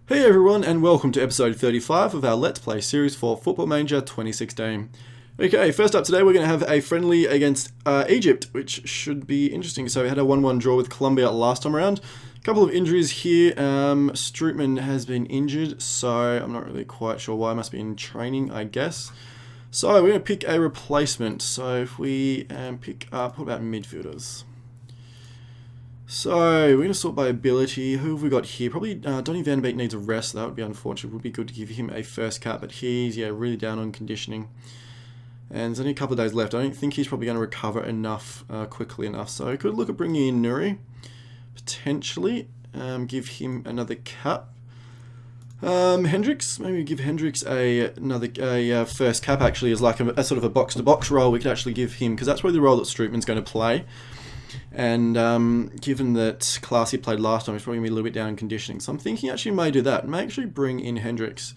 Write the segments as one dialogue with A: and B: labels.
A: Hey everyone, and welcome to episode 35 of our Let's Play series for Football Manager 2016. Okay, first up today we're going to have a friendly against Egypt, which should be interesting. So we had a 1-1 draw with Colombia last time around. A couple of injuries here. Strootman has been injured, so I'm not really quite sure why. Must be in training, I guess. So we're going to pick a replacement. So if we pick up, what about midfielders? So, we're going to sort by ability. Who have we got here? Probably Donny Van Beek needs a rest. So that would be unfortunate. It would be good to give him a first cap, but he's, really down on conditioning. And there's only a couple of days left. I don't think he's probably going to recover enough, quickly enough. So, I could look at bringing in Nuri. Potentially. Give him another cap. Hendricks, maybe give Hendricks another first cap, actually, as like a sort of a box-to-box role. We could actually give him, because that's probably the role that Strootman's going to play. And given that Classy played last time, he's probably going to be a little bit down in conditioning. So I'm thinking actually may do that. May actually bring in Hendricks.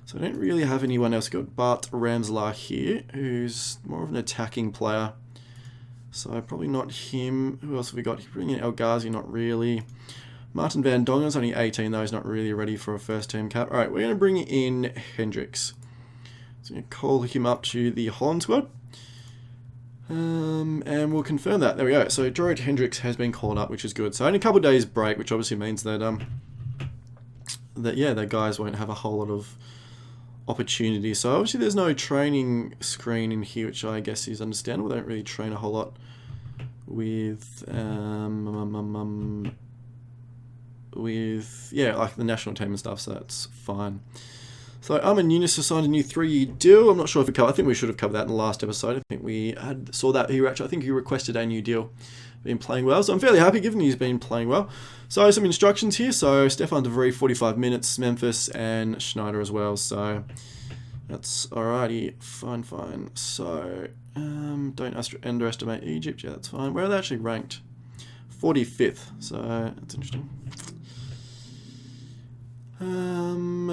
A: So I don't really have anyone else. Got Bart Ramselaar here, who's more of an attacking player. So probably not him. Who else have we got? Bring in El Ghazi, not really. Martin Van Dongen's only 18 though. He's not really ready for a first team cap. Alright, we're going to bring in Hendricks. So I'm going to call him up to the Holland squad. And we'll confirm that. There we go. So Jorrit Hendricks has been called up, which is good. So only a couple of days break, which obviously means that the guys won't have a whole lot of opportunity. So obviously there's no training screen in here, which I guess is understandable. They don't really train a whole lot with like the national team and stuff. So that's fine. So Armin Nunes has signed a new 3-year deal. I'm not sure if we covered. I think we should have covered that in the last episode. I think we saw that. I think he requested a new deal. Been playing well, so I'm fairly happy given he's been playing well. So some instructions here. So Stefan DeVries 45 minutes, Memphis and Schneider as well. So that's alrighty, fine. So don't underestimate Egypt. Yeah, that's fine. Where are they actually ranked? 45th. So that's interesting.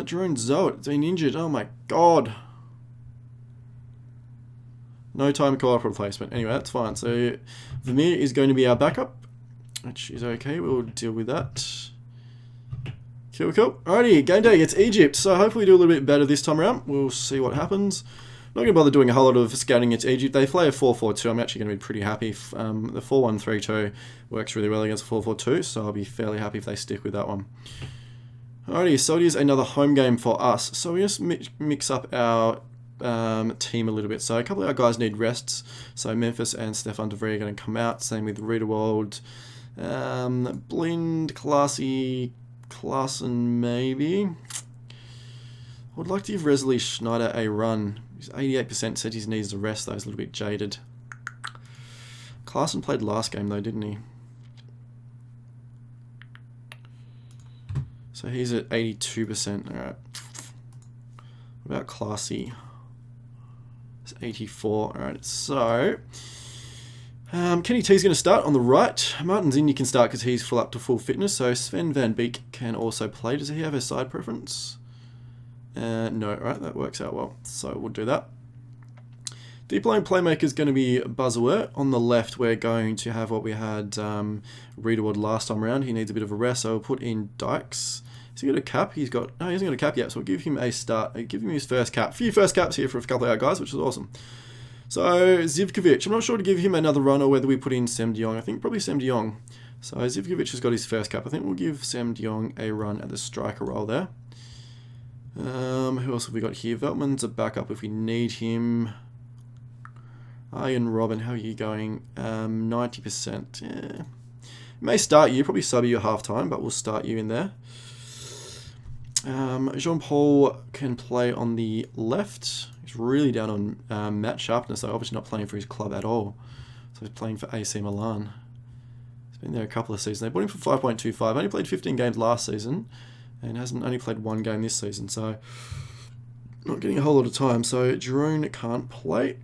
A: Jerome Zoet has been injured. Oh my god. No time to call up a replacement. Anyway, that's fine. So Vermeer is going to be our backup, which is okay. We'll deal with that. Cool. Alrighty, game day. It's Egypt. So hopefully we do a little bit better this time around. We'll see what happens. Not going to bother doing a whole lot of scouting against Egypt. They play a 4-4-2. I'm actually going to be pretty happy. The 4-1-3-2 works really well against a 4-4-2, so I'll be fairly happy if they stick with that one. Alrighty, so it is another home game for us. So we just mix up our team a little bit. So a couple of our guys need rests. So Memphis and Stefan DeVries are going to come out. Same with Riederwald. Blind, Classy, Klassen maybe. I would like to give Resley Schneider a run. He's 88% said he needs a rest though. He's a little bit jaded. Klassen played last game though, didn't he? So he's at 82%. Alright. What about Classy? It's 84. Alright, so Kenny T's going to start on the right. Martin Zinni can start because he's full up to full fitness. So Sven Van Beek can also play. Does he have a side preference? No, alright, that works out well. So we'll do that. Deep line playmaker is going to be Buzzaware. On the left, we're going to have what we had Riederwood last time around. He needs a bit of a rest, so we'll put in Dykes. Has he got a cap? No, he hasn't got a cap yet, so we'll give him a start. Give him his first cap. A few first caps here for a couple of our guys, which is awesome. So, Zivkovic. I'm not sure to give him another run or whether we put in Sam de Jong. I think probably Sam de Jong. So, Zivkovic has got his first cap. I think we'll give Sam de Jong a run at the striker role there. Who else have we got here? Veltman's a backup if we need him. Ian Robin, how are you going? 90%. Yeah. May start you, probably sub you at half time, but we'll start you in there. Jean-Paul can play on the left. He's really down on match sharpness, so obviously not playing for his club at all. So he's playing for AC Milan. He's been there a couple of seasons. They bought him for 5.25. Only played 15 games last season, and hasn't only played one game this season, so not getting a whole lot of time. So Jerome can't play.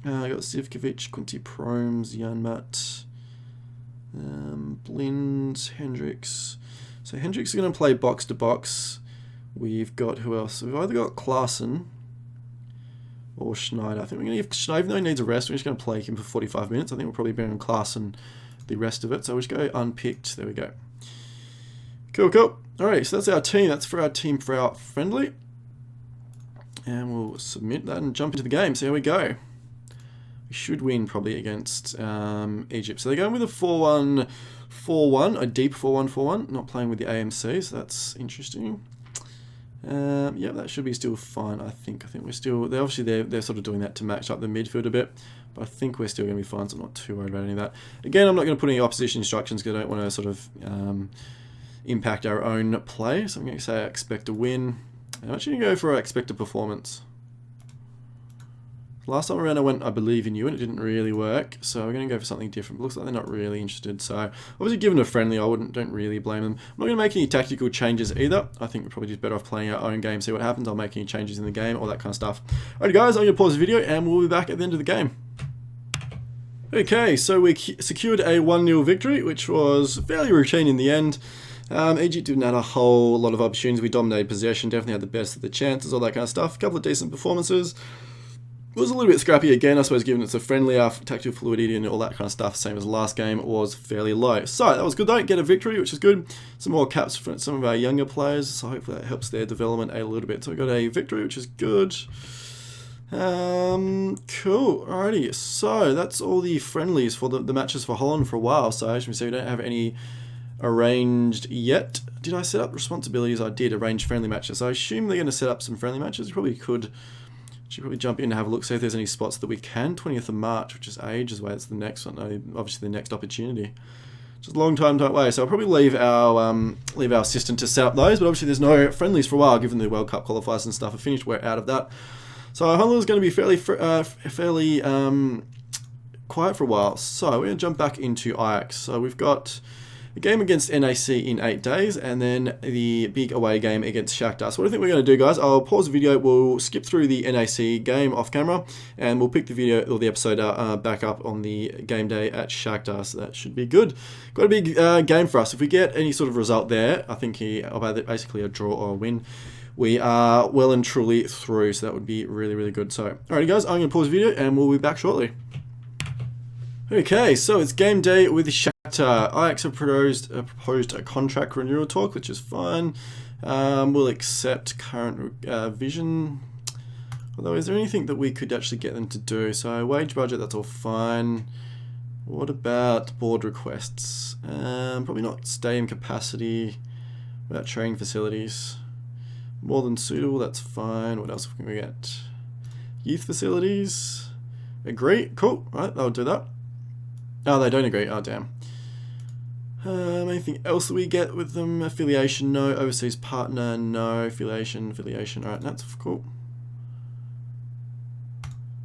A: I got Zivkovic, Quinty Promes, Janmat, Blind, Hendricks. So Hendricks is going to play box to box. We've got, who else? We've either got Klassen or Schneider. I think we're going to give Schneider, even though he needs a rest, we're just going to play him for 45 minutes. I think we'll probably be on Klassen the rest of it. So we'll just go unpicked. There we go. Cool, cool. Alright, so that's our team. That's for our team for our friendly. And we'll submit that and jump into the game. See how we go. We should win probably against Egypt. So they're going with a 4-1-4-1, a deep 4-1-4-1, not playing with the AMC, so that's interesting. Yeah, that should be still fine. I think we're still. They're sort of doing that to match up the midfield a bit, but I think we're still going to be fine. So I'm not too worried about any of that. Again, I'm not going to put any opposition instructions because I don't want to sort of impact our own play. So I'm going to say I expect a win. I'm actually going to go for I expect a performance. Last time around I went I believe in you and it didn't really work, so we're going to go for something different. But looks like they're not really interested, so obviously given a friendly I don't really blame them. I'm not going to make any tactical changes either. I think we're probably just better off playing our own game, see what happens. I'll make any changes in the game, all that kind of stuff. Alright guys, I'm going to pause the video and we'll be back at the end of the game. Okay, so we secured a 1-0 victory, which was fairly routine in the end. Egypt didn't have a whole lot of opportunities. We dominated possession, definitely had the best of the chances, all that kind of stuff. A couple of decent performances. It was a little bit scrappy again, I suppose, given it's a friendly, tactical fluidity and all that kind of stuff, same as the last game, was fairly low. So, that was good though, get a victory, which is good. Some more caps for some of our younger players, so hopefully that helps their development a little bit. So we got a victory, which is good. Cool, alrighty, so that's all the friendlies for the matches for Holland for a while. So as you can see, we don't have any arranged yet. Did I set up responsibilities? I did, arrange friendly matches. So I assume they're going to set up some friendly matches. You probably could... Should probably jump in and have a look, see if there's any spots that we can. 20th of March, which is ages away. It's the next one, obviously the next opportunity. Just a long time away. So I'll probably leave our assistant to set up those. But obviously there's no friendlies for a while, given the World Cup qualifiers and stuff are finished. We're out of that. So Holland is going to be fairly quiet for a while. So we're going to jump back into Ajax. So we've got a game against NAC in 8 days, and then the big away game against Shakhtar. So what I think we're going to do, guys, I'll pause the video, we'll skip through the NAC game off camera, and we'll pick the video or the episode back up on the game day at Shakhtar, so that should be good. Got a big game for us. If we get any sort of result there, I think basically a draw or a win, we are well and truly through, so that would be really, really good. So, alrighty guys, I'm going to pause the video, and we'll be back shortly. Okay, so it's game day with Shakhtar. Ajax have proposed a contract renewal talk, which is fine. We'll accept current vision. Although, is there anything that we could actually get them to do? So, wage budget, that's all fine. What about board requests? Probably not stadium capacity. What about training facilities? More than suitable, that's fine. What else can we get? Youth facilities. Agree. Cool. Right, I'll do that. Oh, they don't agree. Oh, damn. Anything else that we get with them? Affiliation, no. Overseas partner, no. Affiliation. Alright, that's cool.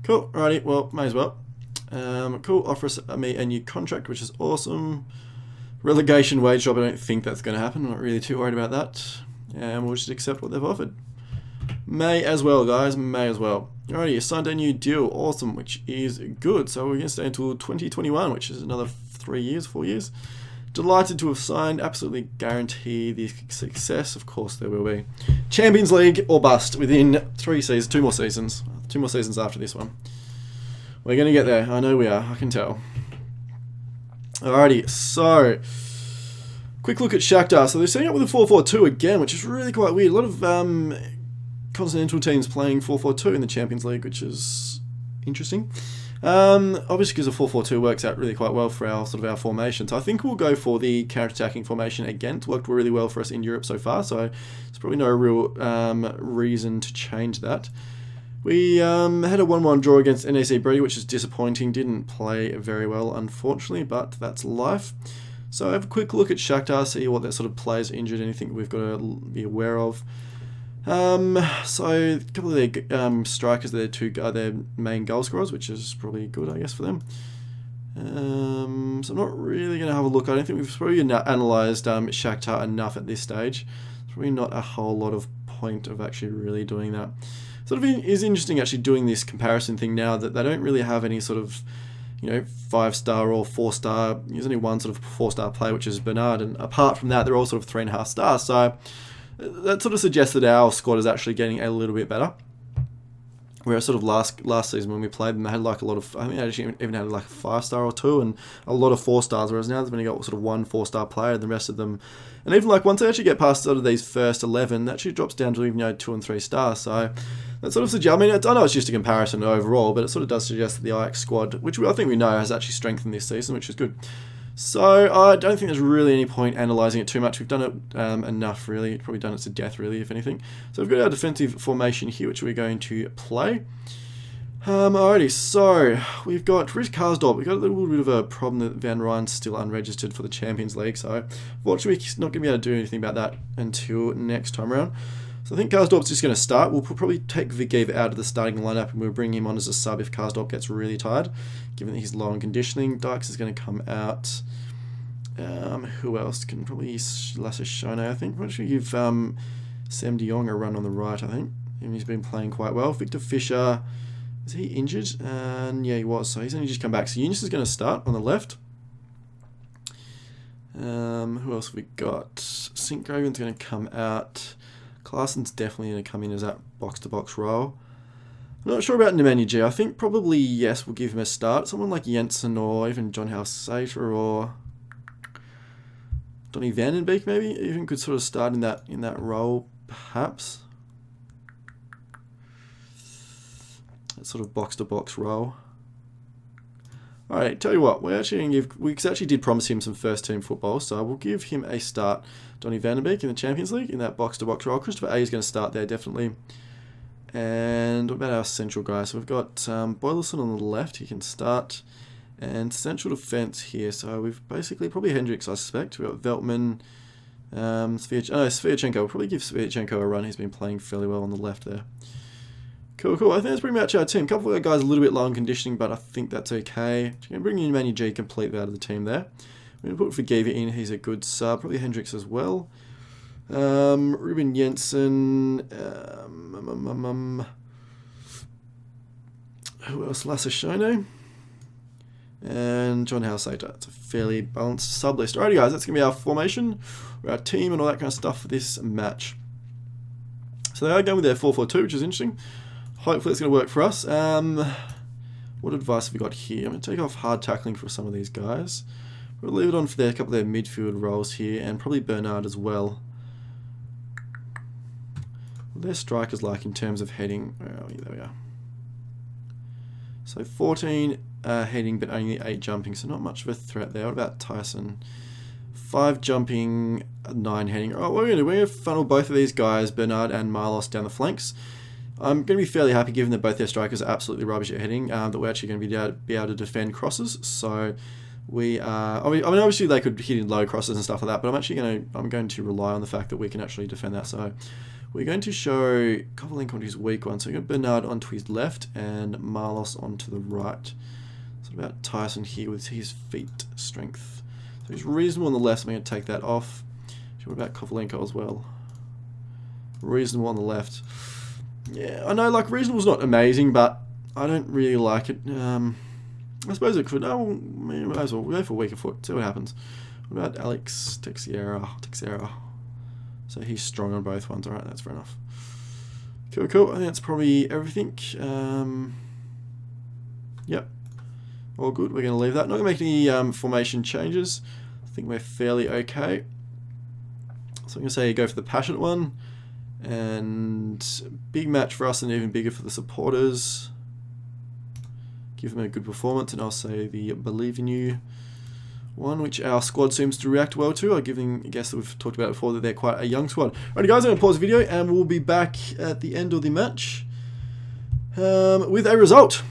A: Cool. Alrighty, well, may as well. Cool. Offer us me a new contract, which is awesome. Relegation wage job, I don't think that's going to happen. I'm not really too worried about that. And we'll just accept what they've offered. May as well, guys. May as well. Alrighty, signed a new deal. Awesome, which is good. So we're going to stay until 2021, which is another 4 years. Delighted to have signed. Absolutely guarantee the success. Of course there will be. Champions League or bust within 3 seasons. 2 more seasons. 2 more seasons after this one. We're going to get there. I know we are. I can tell. Alrighty, so... quick look at Shakhtar. So they're setting up with a 4-4-2 again, which is really quite weird. A lot of continental teams playing 4-4-2 in the Champions League, which is interesting. Obviously because a 4-4-2 works out really quite well for our formation. So I think we'll go for the counter-attacking formation again. It's worked really well for us in Europe so far, so there's probably no real reason to change that. We had a 1-1 draw against NAC Bredy, which is disappointing. Didn't play very well, unfortunately, but that's life. So have a quick look at Shakhtar, see what their sort of players injured, anything we've got to be aware of. So a couple of their strikers, their main goal scorers, which is probably good, I guess, for them. So I'm not really going to have a look. I don't think we've probably analysed Shakhtar enough at this stage. There's probably not a whole lot of point of actually really doing that. Sort of is interesting actually doing this comparison thing now that they don't really have any sort of 5-star or 4-star. There's only one sort of 4-star player, which is Bernard, and apart from that, they're all sort of 3.5 stars. So that sort of suggests that our squad is actually getting a little bit better. Whereas sort of last season when we played them, they had like a lot of, I think they actually even had like a 5-star or 2 and a lot of 4-stars, whereas now they've only got sort of 1 4-star player and the rest of them, and even like once they actually get past sort of these first 11, that actually drops down to even 2 and 3 stars, so that sort of suggests, I mean, I know it's just a comparison overall, but it sort of does suggest that the Ajax squad, which I think we know has actually strengthened this season, which is good. So I don't think there's really any point analysing it too much. We've done it enough, really. Probably done it to death, really, if anything. So we've got our defensive formation here, which we're going to play. Alrighty, so we've got Rich Karsdorp. We've got a little bit of a problem that Van Ryn's still unregistered for the Champions League, so unfortunately we're not going to be able to do anything about that until next time around. So I think Karsdorp's just going to start. We'll probably take Vigev out of the starting lineup and we'll bring him on as a sub if Karsdorp gets really tired, given that he's low on conditioning. Dykes is going to come out. Who else can probably Lasse Schöne, I think. Why don't you give Sam de Jong a run on the right, I think. He's been playing quite well. Victor Fischer, is he injured? And yeah, he was, so he's only just come back. So Eunice is going to start on the left. Who else have we got? Sinkgraven's going to come out. Klaassen's definitely going to come in as that box-to-box role. I'm not sure about Nemanja G. I think probably yes, we'll give him a start. Someone like Jensen or even John Halsater or Donny van den Beek maybe even could sort of start in that role perhaps. That sort of box-to-box role. Alright, tell you what, we actually did promise him some first team football, so we'll give him a start. Donny van den Beek in the Champions League in that box-to-box role. Christopher A is going to start there definitely. And what about our central guys? So we've got Boylerson on the left, he can start. And central defence here, so we've basically probably Hendricks, I suspect. We've got Veltman, Sviatchenko. We'll probably give Sviatchenko a run. He's been playing fairly well on the left there. Cool. I think that's pretty much our team. A couple of our guys a little bit low on conditioning, but I think that's okay. I'm going to bring in Manny G completely out of the team there. We're going to put Vergever in. He's a good sub. Probably Hendricks as well. Ruben Jensen. Who else? Lasse Schöne. And John Halsater. It's a fairly balanced sub list. Alrighty guys, that's going to be our formation, our team and all that kind of stuff for this match. So they are going with their 4-4-2, which is interesting. Hopefully it's going to work for us. What advice have we got here? I'm going to take off hard tackling for some of these guys. We'll leave it on for a couple of their midfield roles here, and probably Bernard as well. What are their strikers like in terms of heading? Oh, yeah, there we are. So 14 heading, but only 8 jumping, so not much of a threat there. What about Tyson? 5 jumping, 9 heading. Oh, what we're going to do, we're going to funnel both of these guys, Bernard and Marlos, down the flanks. I'm going to be fairly happy, given that both their strikers are absolutely rubbish at heading, that we're actually going to be able to defend crosses. So we are. I mean, obviously they could hit in low crosses and stuff like that, but I'm going to rely on the fact that we can actually defend that. So we're going to show Kovalenko onto his weak one. So we've got Bernard onto his left and Marlos onto the right. So what about Tyson here with his feet strength? So he's reasonable on the left, so I'm going to take that off. What about Kovalenko as well? Reasonable on the left. Yeah, I know, like, reasonable's not amazing, but I don't really like it. I suppose it could. Oh, we might as well go for weaker foot, see what happens. What about Alex Teixeira? So he's strong on both ones. Alright, that's fair enough. Cool. I think that's probably everything. Yep. All good. We're going to leave that. Not going to make any formation changes. I think we're fairly okay. So I'm going to say go for the passionate one. And big match for us and even bigger for the supporters. Give them a good performance, and I'll say the believe in you one, which our squad seems to react well to. I guess that we've talked about before that they're quite a young squad. Alright guys, I'm going to pause the video and we'll be back at the end of the match with a result.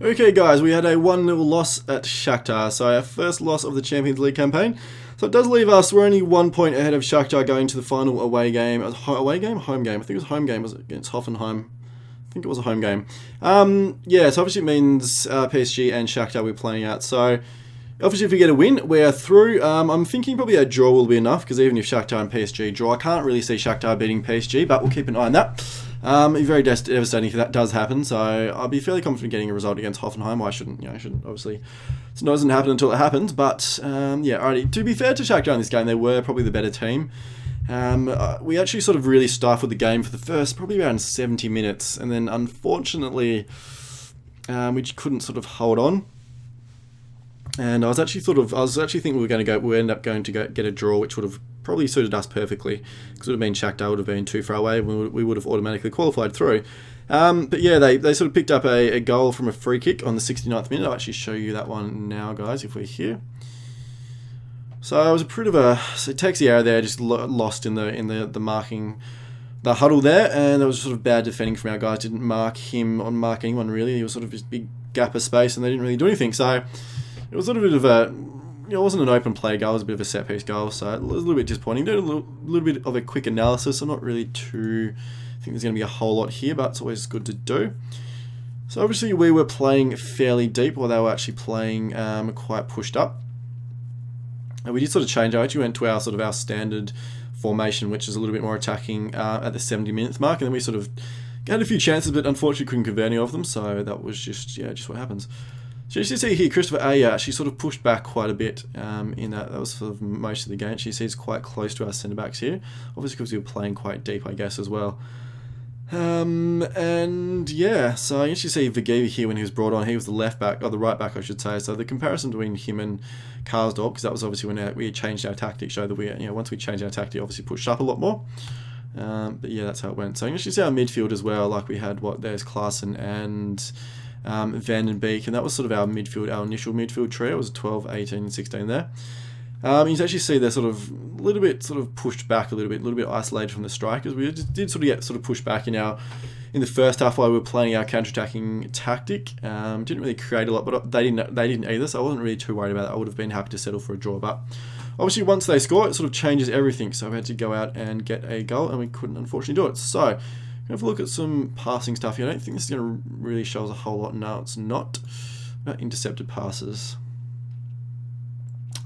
A: Okay guys, we had a 1-0 loss at Shakhtar, so our first loss of the Champions League campaign. So it does leave us, we're only 1 point ahead of Shakhtar going to the final away game. Home game? I think it was home game, was it against Hoffenheim? I think it was a home game. Yeah, so obviously it means PSG and Shakhtar we're playing out. So obviously if we get a win, we're through. I'm thinking probably a draw will be enough, because even if Shakhtar and PSG draw, I can't really see Shakhtar beating PSG, but we'll keep an eye on that. It'd be very devastating if that does happen, so I'll be fairly confident getting a result against Hoffenheim. I shouldn't, obviously, it doesn't happen until it happens, but yeah, alrighty. To be fair to Shakhtar in this game, they were probably the better team, We actually sort of really stifled the game for the first probably around 70 minutes, and then unfortunately we just couldn't sort of hold on. And I was actually thinking we end up going to get a draw, which would have probably suited us perfectly, because it would have been Shakhtar would have been too far away, and we would have automatically qualified through. But yeah, they sort of picked up a goal from a free kick on the 69th minute. I'll actually show you that one now, guys, if we're here. So it was a bit of so it takes the error there, just lost in the marking, the huddle there, and there was sort of bad defending from our guys. Didn't mark him or mark anyone really. He was sort of this big gap of space, and they didn't really do anything. So it was sort of a bit of a, it wasn't an open play goal. It was a bit of a set piece goal. So it was a little bit disappointing. Did a little bit of a quick analysis. I'm not really too. I think there's going to be a whole lot here, but it's always good to do. So obviously we were playing fairly deep, while they were actually playing quite pushed up. And we did sort of change. I actually went to our standard formation, which is a little bit more attacking at the 70 minutes mark, and then we sort of had a few chances, but unfortunately couldn't convert any of them. So that was just what happens. So you see here, Christopher A. She sort of pushed back quite a bit in that. That was sort of most of the game. She sees quite close to our centre backs here, obviously because we were playing quite deep, I guess, as well. And yeah, so you actually see Vagiva here when he was brought on. He was the left back, or the right back, I should say. So the comparison between him and Karsdorp, because that was obviously when we changed our tactic, showed that we, once we changed our tactic, obviously pushed up a lot more. But yeah, that's how it went. So you actually see our midfield as well. Like we had there's Klaassen and Van den Beek, and that was sort of our midfield, our initial midfield trio. It was 12, 18, and 16 there. You can actually see they're sort of a little bit pushed back a little bit isolated from the strikers. We did sort of get pushed back in the first half while we were playing our counter-attacking tactic. Didn't really create a lot, but they didn't either, so I wasn't really too worried about that. I would have been happy to settle for a draw, but obviously once they score, it sort of changes everything. So we had to go out and get a goal, and we couldn't unfortunately do it. So have a look at some passing stuff here. I don't think this is going to really show us a whole lot. No, it's not. About intercepted passes.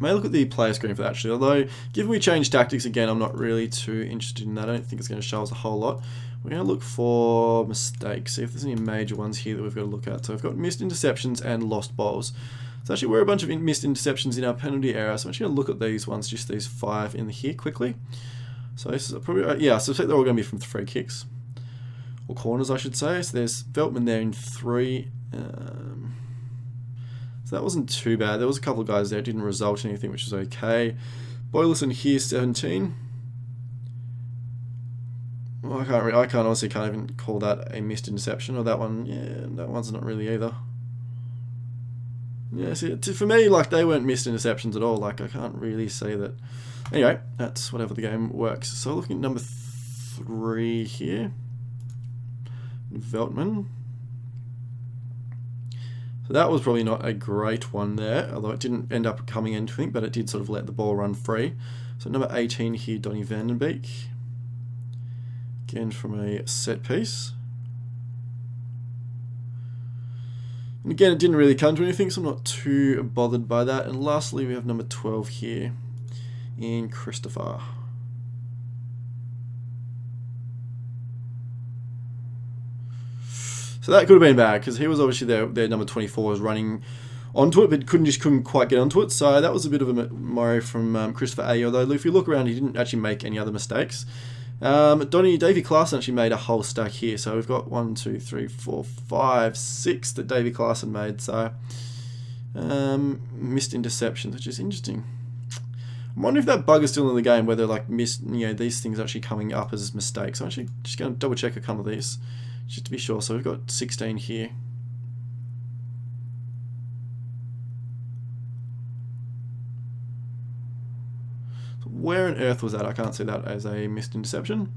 A: May look at the player screen for that actually, although given we changed tactics again, I'm not really too interested in that. I don't think it's going to show us a whole lot. We're going to look for mistakes, see if there's any major ones here that we've got to look at. So we've got missed interceptions and lost balls. So actually we're a bunch of missed interceptions in our penalty area, so I'm actually going to look at these ones, just these 5 in here quickly. So this is probably, so I think they're all going to be from free kicks, or corners I should say. So there's Veltman there in 3. So that wasn't too bad. There was a couple of guys there, it didn't result in anything, which is okay. Boylerson here, 17. Well, I honestly can't even call that a missed interception, or that one. Yeah, that one's not really either. Yeah, see, for me, they weren't missed interceptions at all. I can't really say that. Anyway, that's whatever the game works. So looking at number 3 here, Veltman. So that was probably not a great one there, although it didn't end up coming into anything, but it did sort of let the ball run free. So number 18 here, Donny Van den Beek. Again from a set piece. And again, it didn't really come to anything, so I'm not too bothered by that. And lastly, we have number 12 here in Christopher. So that could have been bad, because he was obviously their number 24 was running onto it, but couldn't quite get onto it. So that was a bit of a worry from Christopher A. Although if you look around, he didn't actually make any other mistakes. Davy Klaassen actually made a whole stack here. So we've got 1, 2, 3, 4, 5, 6 that Davy Klaassen made. So missed interceptions, which is interesting. I wonder if that bug is still in the game, whether these things are actually coming up as mistakes. I'm actually just going to double check a couple of these, just to be sure. So we've got 16 here. So where on earth was that? I can't see that as a missed interception.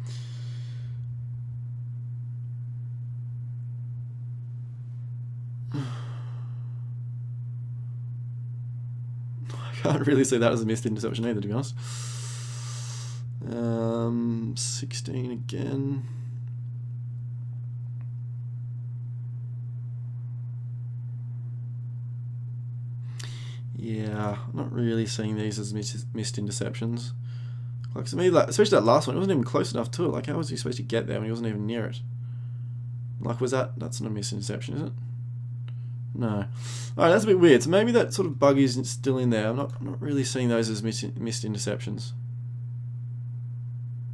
A: I can't really see that as a missed interception either, to be honest. 16 again. Yeah, I'm not really seeing these as missed interceptions. To me, especially that last one, it wasn't even close enough to it. How was he supposed to get there when he wasn't even near it? That's not a missed interception, is it? No. Alright, that's a bit weird. So maybe that sort of bug isn't still in there. I'm not really seeing those as missed interceptions. Alright, that's a bit weird. So maybe that sort of bug isn't still in there. I'm not really seeing those as missed interceptions. No. Alright, that's a bit weird. So maybe that sort of bug isn't still in there. I'm not really seeing those as missed interceptions.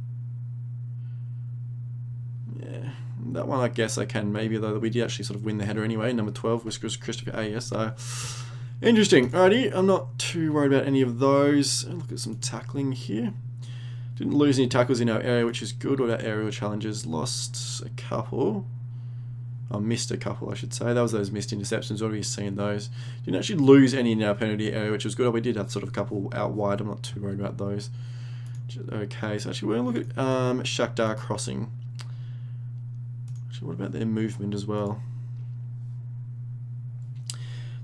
A: Yeah, that one I guess I can maybe, though we did actually sort of win the header anyway. Number 12 was Christopher A. Yes, so interesting. Alrighty, I'm not too worried about any of those. Look at some tackling here. Didn't lose any tackles in our area, which is good. What about aerial challenges? Lost a couple. I missed a couple, I should say. That was those missed interceptions. What have you seen those? Didn't actually lose any in our penalty area, which was good. We did have sort of a couple out wide. I'm not too worried about those. Okay, so actually we're going to look at Shakhtar crossing. Actually, what about their movement as well?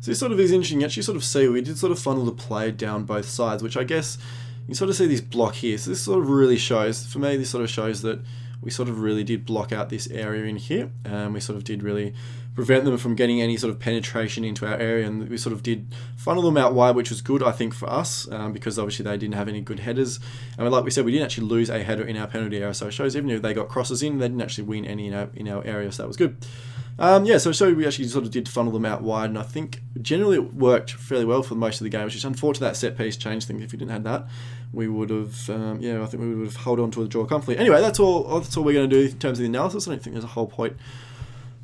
A: So this sort of is interesting. You actually sort of see we did sort of funnel the play down both sides, which I guess you sort of see this block here. So this sort of really shows, for me, this sort of shows that we sort of really did block out this area in here. We sort of did really prevent them from getting any sort of penetration into our area, and we sort of did funnel them out wide, which was good, I think, for us, because obviously they didn't have any good headers. And like we said, we didn't actually lose a header in our penalty area, so it shows even if they got crosses in, they didn't actually win any in our area, so that was good. Yeah, so it showed we actually sort of did funnel them out wide, and I think generally it worked fairly well for most of the game, which is unfortunate that set piece changed things. If we didn't have that, we would have, yeah, I think we would have held on to the draw comfortably. Anyway, that's all we're going to do in terms of the analysis. I don't think there's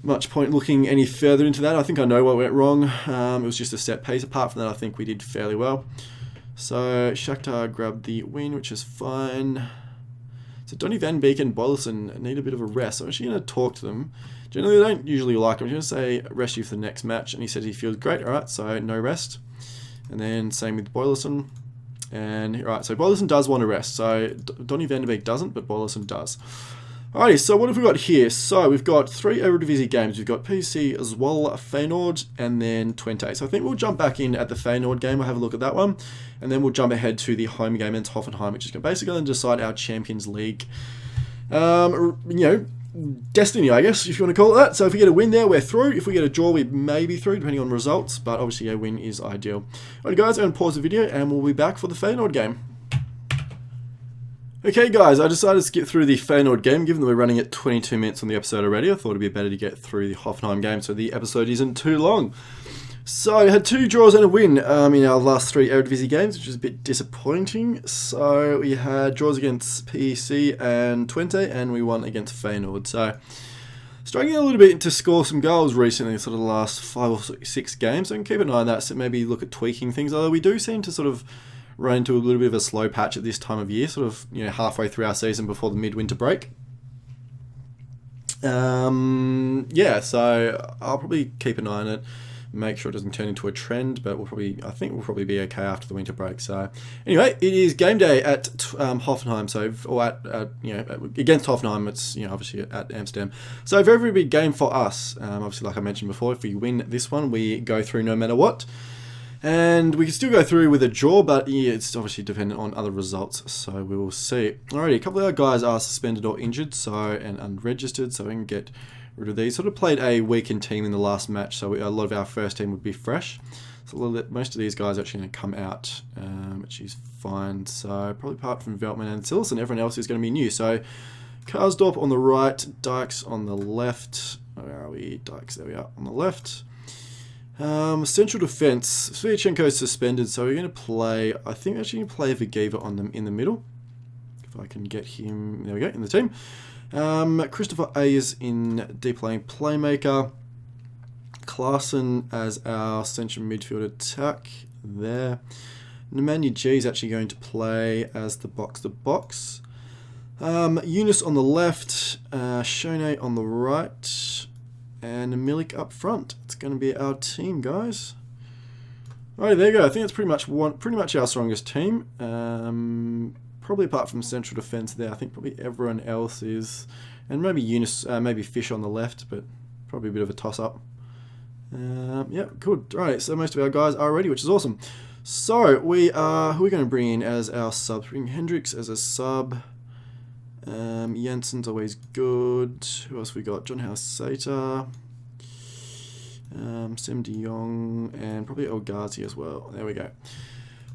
A: much point looking any further into that. I think I know what went wrong. It was just a set piece. Apart from that, I think we did fairly well. So Shakhtar grabbed the win, which is fine. So Donny van Beek and Boyleson need a bit of a rest. So I'm actually going to talk to them. Generally, I don't usually like him. I'm going to say rest you for the next match, and he said he feels great. All right, so no rest. And then same with Boyleson. And all right, so Boyleson does want to rest. So Donny van Beek doesn't, but Boyleson does. Alrighty, so what have we got here? So we've got 3 Eredivisie games. We've got PC as well, Feyenoord, and then Twente. So I think we'll jump back in at the Feyenoord game. We'll have a look at that one. And then we'll jump ahead to the home game against Hoffenheim, which is basically going to decide our Champions League, destiny, I guess, if you want to call it that. So if we get a win there, we're through. If we get a draw, we may be through, depending on results. But obviously a win is ideal. Alright guys, I'm going to pause the video, and we'll be back for the Feyenoord game. Okay guys, I decided to skip through the Feyenoord game, given that we're running at 22 minutes on the episode already. I thought it'd be better to get through the Hoffenheim game so the episode isn't too long. So I had 2 draws and a win in our last 3 Eredivisie games, which is a bit disappointing. So we had draws against PEC and Twente, and we won against Feyenoord. So struggling a little bit to score some goals recently, sort of the last 5 or 6 games. So I can keep an eye on that, so maybe look at tweaking things. Although we do seem to sort of run into a little bit of a slow patch at this time of year, sort of halfway through our season before the midwinter break. Yeah, so I'll probably keep an eye on it, make sure it doesn't turn into a trend, but I think we'll probably be okay after the winter break. So anyway, it is game day at Hoffenheim, against Hoffenheim. It's obviously at Amsterdam, so a very, very big game for us. Obviously, like I mentioned before, if we win this one, we go through no matter what. And we can still go through with a draw, but yeah, it's obviously dependent on other results, so we will see. Alrighty, a couple of our guys are suspended or injured, and unregistered, so we can get rid of these. Sort of played a weakened team in the last match, so a lot of our first team would be fresh. So most of these guys are actually going to come out, which is fine. So probably apart from Veltman and Silson, everyone else is going to be new. So Karsdorp on the right, Dykes on the left. Where are we? Dykes, there we are, on the left. Central defense, Sviatchenko is suspended, so we're going to play, I think we're actually going to play Vagiva on them in the middle. If I can get him, there we go, in the team. Christopher A is in deep lane playmaker. Klaassen as our central midfield attack there. Nemanja G is actually going to play as the box-to-box. Yunus on the left, Shone on the right, and Milik up front. It's going to be our team, guys. Alright, there you go. I think that's pretty much our strongest team. Probably apart from central defense there. I think probably everyone else is, and maybe Yunus, maybe Fish on the left, but probably a bit of a toss-up. Yeah, good. Alright, so most of our guys are ready, which is awesome. So who are we going to bring in as our sub? Bring Hendricks as a sub. Jensen's always good. Who else we got? John House Sater, Sem de Jong, and probably El Ghazi as well. There we go.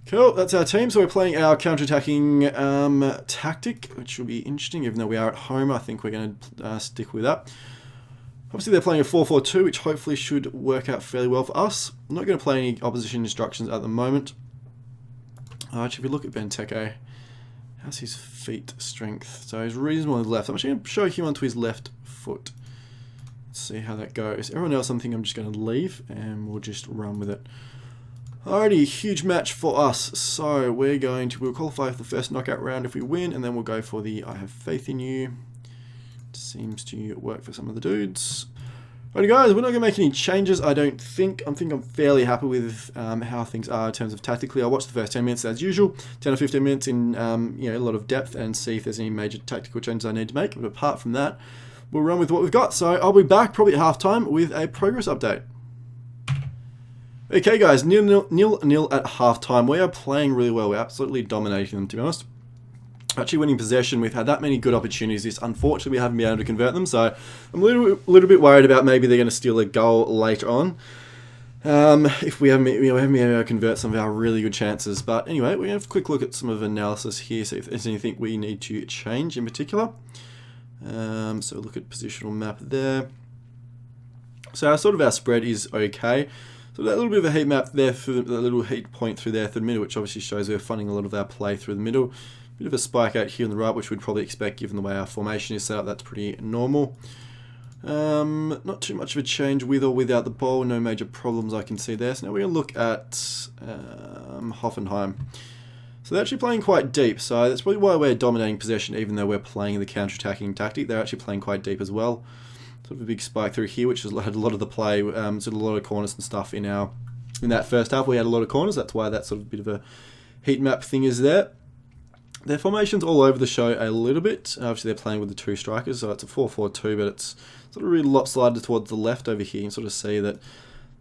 A: Cool, that's our team. So we're playing our counter-attacking tactic, which will be interesting. Even though we are at home, I think we're going to stick with that. Obviously, they're playing a 4-4-2, which hopefully should work out fairly well for us. I'm not going to play any opposition instructions at the moment. Actually, if we look at Benteke, how's his feet strength? So he's reasonable on his left. I'm actually going to show him onto his left foot. Let's see how that goes. Everyone else, I think I'm just going to leave and we'll just run with it. Alrighty, huge match for us. So we'll qualify for the first knockout round if we win, and then we'll go for the I have faith in you. Seems to work for some of the dudes. Alrighty guys, we're not going to make any changes, I don't think. I'm fairly happy with how things are in terms of tactically. I'll watch the first 10 minutes as usual, 10 or 15 minutes in a lot of depth, and see if there's any major tactical changes I need to make. But apart from that, we'll run with what we've got. So I'll be back probably at halftime with a progress update. Okay guys, 0-0 at halftime. We are playing really well. We're absolutely dominating them, to be honest. Actually winning possession. We've had that many good opportunities. Unfortunately, we haven't been able to convert them. So I'm a little bit worried about maybe they're going to steal a goal later on. If we haven't been able to convert some of our really good chances. But anyway, we're going to have a quick look at some of the analysis here. See if there's anything we need to change in particular. So look at positional map there. So our spread is okay. So that little bit of a heat map there, for the little heat point through there through the middle, which obviously shows we're funding a lot of our play through the middle. Bit of a spike out here on the right, which we'd probably expect given the way our formation is set up. That's pretty normal. Not too much of a change with or without the ball. No major problems I can see there. So now we're going to look at Hoffenheim. So they're actually playing quite deep. So that's probably why we're dominating possession, even though we're playing the counter-attacking tactic. They're actually playing quite deep as well. Sort of a big spike through here, which has had a lot of the play, sort of a lot of corners and stuff in that first half. We had a lot of corners. That's why that sort of bit of a heat map thing is there. Their formation's all over the show a little bit. Obviously, they're playing with the two strikers, so it's a 4-4-2, but it's sort of really lopsided towards the left over here. You can sort of see that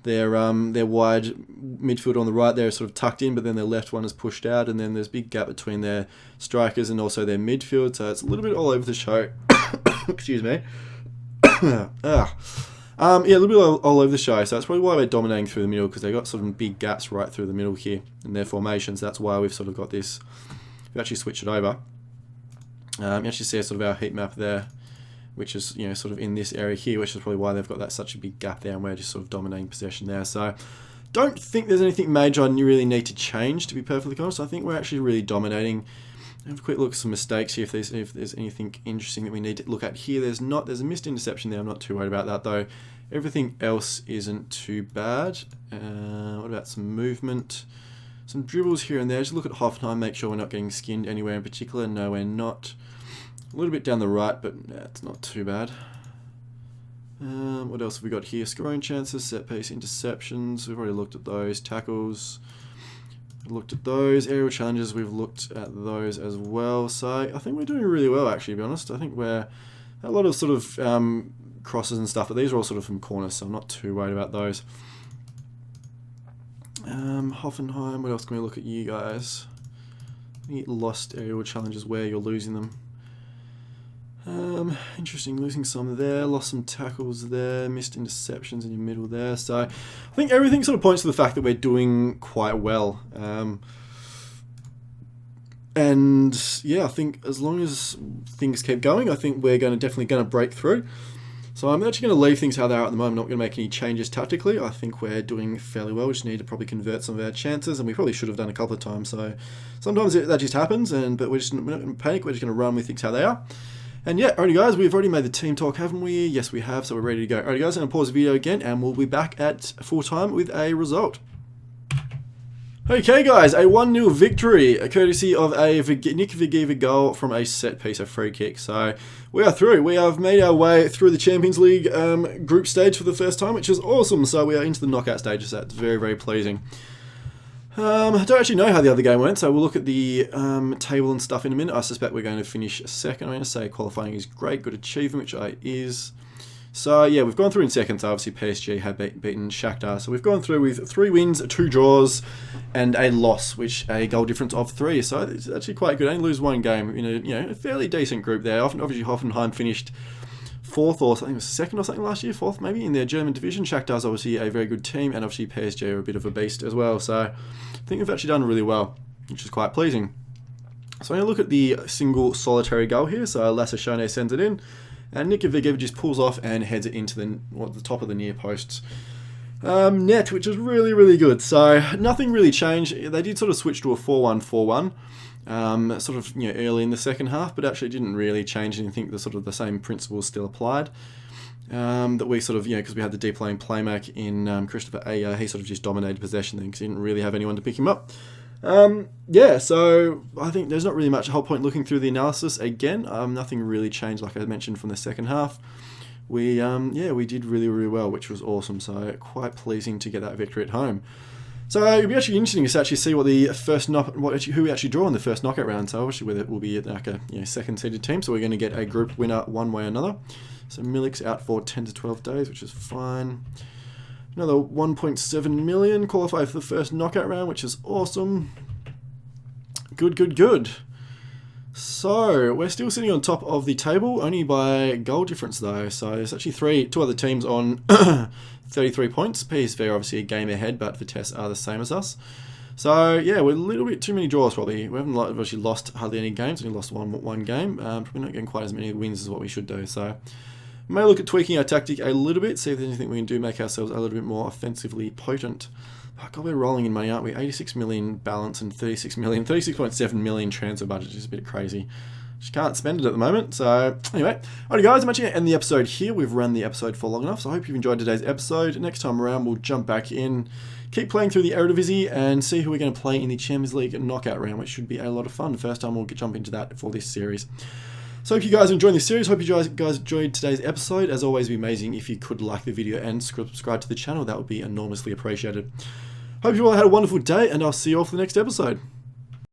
A: their wide midfield on the right there is sort of tucked in, but then their left one is pushed out, and then there's a big gap between their strikers and also their midfield, so it's a little bit all over the show. Excuse me. Yeah, a little bit all over the show, so that's probably why we're dominating through the middle, because they've got sort of big gaps right through the middle here in their formations. That's why we've sort of got this. If we actually switch it over, you actually see sort of our heat map there, which is sort of in this area here, which is probably why they've got that such a big gap there, and we're just sort of dominating possession there. So don't think there's anything major I really need to change, to be perfectly honest. I think we're actually really dominating. Have a quick look at some mistakes here, if there's anything interesting that we need to look at here. There's a missed interception there. I'm not too worried about that though. Everything else isn't too bad. What about some movement? Some dribbles here and there. Just look at Hoffenheim, make sure we're not getting skinned anywhere in particular. No, we're not. A little bit down the right, but it's not too bad. What else have we got here? Scoring chances, set piece, interceptions. We've already looked at those. Tackles. Looked at those. Aerial challenges, we've looked at those as well. So I think we're doing really well, actually, to be honest. I think we're a lot of sort of crosses and stuff, but these are all sort of from corners, so I'm not too worried about those. Hoffenheim, what else can we look at you guys? Any lost aerial challenges where you're losing them. Interesting, losing some there, lost some tackles there, missed interceptions in your middle there. So I think everything sort of points to the fact that we're doing quite well. And yeah, I think as long as things keep going, I think we're definitely going to break through. So I'm actually going to leave things how they are at the moment. I'm not going to make any changes tactically. I think we're doing fairly well. We just need to probably convert some of our chances, and we probably should have done a couple of times. So sometimes that just happens, but we're not going to panic. We're just going to run with things how they are. And yeah, alrighty guys, we've already made the team talk, haven't we? Yes, we have, so we're ready to go. Alrighty guys, I'm going to pause the video again, and we'll be back at full time with a result. Okay guys, a 1-0 victory, courtesy of a Nick Vigiva goal from a set piece, a free kick. So we are through. We have made our way through the Champions League group stage for the first time, which is awesome. So we are into the knockout stages. That's very, very pleasing. I don't actually know how the other game went, so we'll look at the table and stuff in a minute. I suspect we're going to finish second. I'm going to say qualifying is great, good achievement, which it is. So yeah, we've gone through in second. So obviously PSG have beaten Shakhtar. So we've gone through with 3 wins, 2 draws, and a loss, which a goal difference of 3. So it's actually quite good. Only lose 1 game in a fairly decent group there. Obviously Hoffenheim finished 4th or something, it was 2nd or something last year, 4th maybe in their German division. Shakhtar's obviously a very good team, and obviously PSG are a bit of a beast as well. So I think we've actually done really well, which is quite pleasing. So I'm going to look at the single solitary goal here. So Lassashone sends it in, and Nick Vigiva just pulls off and heads it into the top of the near posts net, which is really, really good. So nothing really changed. They did sort of switch to a 4-1-4-1. sort of early in the second half, but actually didn't really change anything. The sort of the same principles still applied. That we sort of, because we had the deep lane playmaker in Christopher Ayer, he sort of just dominated possession then because he didn't really have anyone to pick him up. So I think there's not really much whole point looking through the analysis again. Nothing really changed, like I mentioned, from the second half. We did really, really well, which was awesome. So quite pleasing to get that victory at home. So it'll be actually interesting to actually see what the who we actually draw in the first knockout round. So obviously whether it will be like a second seeded team. So we're going to get a group winner one way or another. So Milik's out for 10 to 12 days, which is fine. Another 1.7 million qualify for the first knockout round, which is awesome. Good. So we're still sitting on top of the table, only by goal difference though. So there's actually two other teams on 33 points. PSV are obviously a game ahead, but Vitesse are the same as us. So yeah, we're a little bit too many draws probably. We haven't actually lost hardly any games. Only lost one game. Probably not getting quite as many wins as what we should do. So may look at tweaking our tactic a little bit, see if there's anything we can do, make ourselves a little bit more offensively potent. Oh God, we're rolling in money, aren't we? 86 million balance and 36.7 million transfer budget, which is a bit crazy. Just can't spend it at the moment. So anyway, alright guys, I'm actually going to end the episode here. We've run the episode for long enough, so I hope you've enjoyed today's episode. Next time around, we'll jump back in, keep playing through the Eredivisie, and see who we're going to play in the Champions League knockout round, which should be a lot of fun. First time we'll jump into that for this series. So hope you guys are enjoying this series. Hope you guys enjoyed today's episode. As always, it'd be amazing if you could like the video and subscribe to the channel. That would be enormously appreciated. Hope you all had a wonderful day, and I'll see you all for the next episode.